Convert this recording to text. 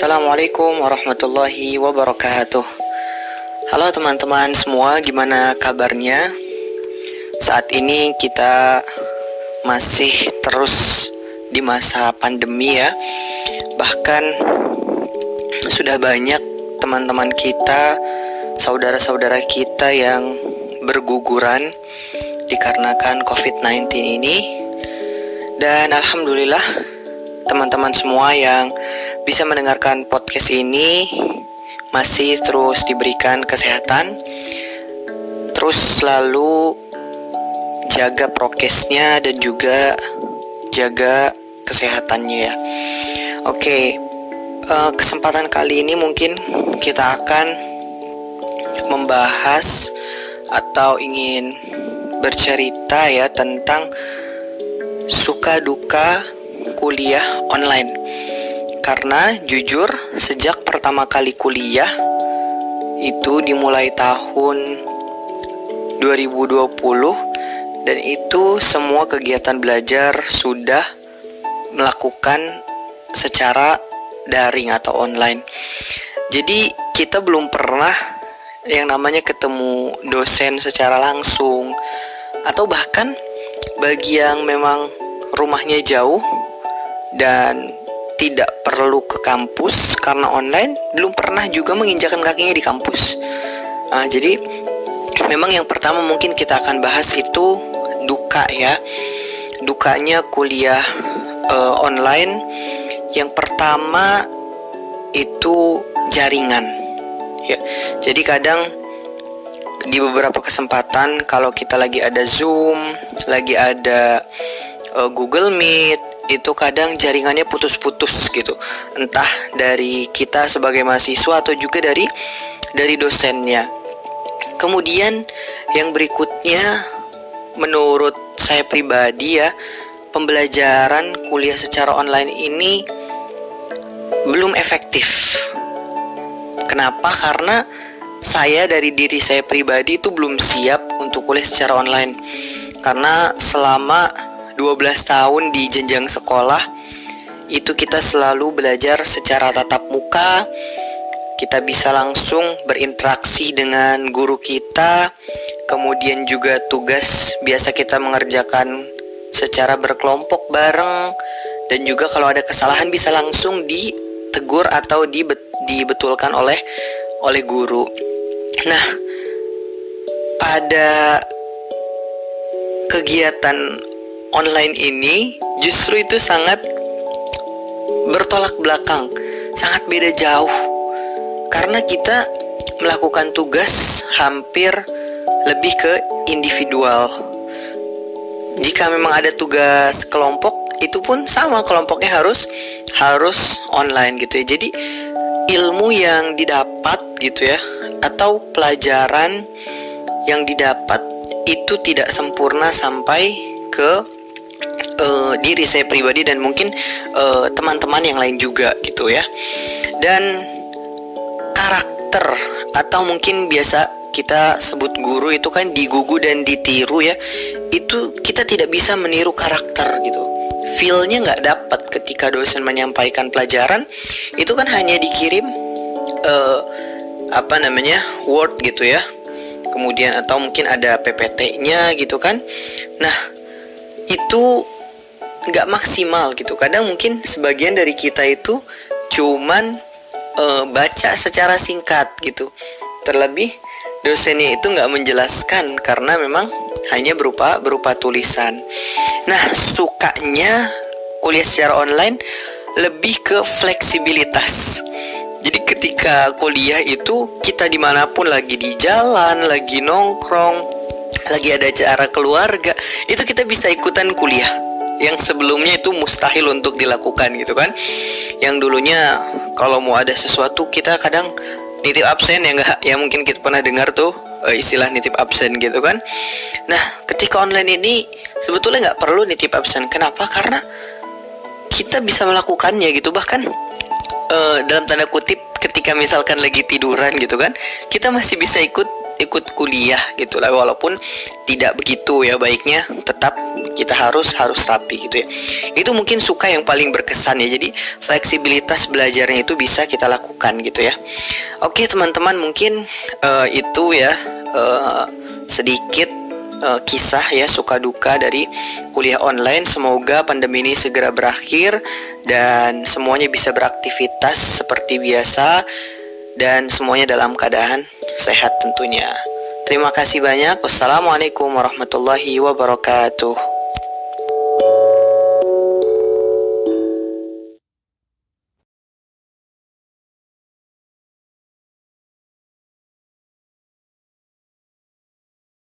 Assalamualaikum warahmatullahi wabarakatuh. Halo teman-teman semua, gimana kabarnya? Saat ini kita masih terus di masa pandemi ya. Bahkan sudah banyak teman-teman kita, saudara-saudara kita yang berguguran dikarenakan COVID-19 ini. Dan alhamdulillah teman-teman semua yang bisa mendengarkan podcast ini masih terus diberikan kesehatan, terus selalu jaga prokesnya dan juga jaga kesehatannya ya. Oke, kesempatan kali ini mungkin kita akan membahas atau ingin bercerita ya tentang suka duka kuliah online. Karena jujur sejak pertama kali kuliah itu dimulai tahun 2020 dan itu semua kegiatan belajar sudah melakukan secara daring atau online. Jadi kita belum pernah yang namanya ketemu dosen secara langsung, atau bahkan bagi yang memang rumahnya jauh dan tidak perlu ke kampus karena online, belum pernah juga menginjakan kakinya di kampus. Jadi memang yang pertama mungkin kita akan bahas itu duka ya. Dukanya kuliah online. Yang pertama itu jaringan ya. Jadi kadang di beberapa kesempatan kalau kita lagi ada Zoom, lagi ada Google Meet, itu kadang jaringannya putus-putus gitu. Entah dari kita sebagai mahasiswa atau juga dari dosennya. Kemudian yang berikutnya menurut saya pribadi ya, pembelajaran kuliah secara online ini belum efektif. Kenapa? Karena saya dari diri saya pribadi itu belum siap untuk kuliah secara online. Karena selama 12 tahun di jenjang sekolah itu kita selalu belajar secara tatap muka. Kita bisa langsung berinteraksi dengan guru kita. Kemudian juga tugas biasa kita mengerjakan secara berkelompok bareng. Dan juga kalau ada kesalahan bisa langsung ditegur atau dibetulkan oleh guru. Nah, pada kegiatan online ini justru itu sangat bertolak belakang, sangat beda jauh. Karena kita melakukan tugas hampir lebih ke individual. Jika memang ada tugas kelompok, itu pun sama, kelompoknya harus online gitu ya. Jadi ilmu yang didapat gitu ya, atau pelajaran yang didapat itu tidak sempurna sampai ke diri saya pribadi dan mungkin teman-teman yang lain juga gitu ya. Dan karakter atau mungkin biasa kita sebut guru itu kan digugu dan ditiru ya. Itu kita tidak bisa meniru karakter gitu. Feel-nya nggak dapat ketika dosen menyampaikan pelajaran. Itu kan hanya dikirim word gitu ya. Kemudian atau mungkin ada PPT-nya gitu kan. Nah, itu nggak maksimal gitu. Kadang mungkin sebagian dari kita itu cuman baca secara singkat gitu. Terlebih dosennya itu nggak menjelaskan karena memang hanya berupa tulisan. Nah, sukanya kuliah secara online lebih ke fleksibilitas. Jadi ketika kuliah itu kita dimanapun, lagi di jalan, lagi nongkrong, lagi ada acara keluarga, itu kita bisa ikutan kuliah. Yang sebelumnya itu mustahil untuk dilakukan gitu kan. Yang dulunya kalau mau ada sesuatu kita kadang nitip absen ya enggak? Ya mungkin kita pernah dengar tuh istilah nitip absen gitu kan. Nah, ketika online ini sebetulnya nggak perlu nitip absen. Kenapa? Karena kita bisa melakukannya gitu. Bahkan dalam tanda kutip ketika misalkan lagi tiduran gitu kan, kita masih bisa ikut ikut kuliah gitu lah, walaupun tidak begitu ya baiknya, tetap kita harus rapi gitu ya. Itu mungkin suka yang paling berkesan ya. Jadi fleksibilitas belajarnya itu bisa kita lakukan gitu ya. Oke teman-teman, mungkin itu ya sedikit kisah ya suka duka dari kuliah online. Semoga pandemi ini segera berakhir dan semuanya bisa beraktivitas seperti biasa dan semuanya dalam keadaan sehat tentunya. Terima kasih banyak. Wassalamualaikum warahmatullahi wabarakatuh.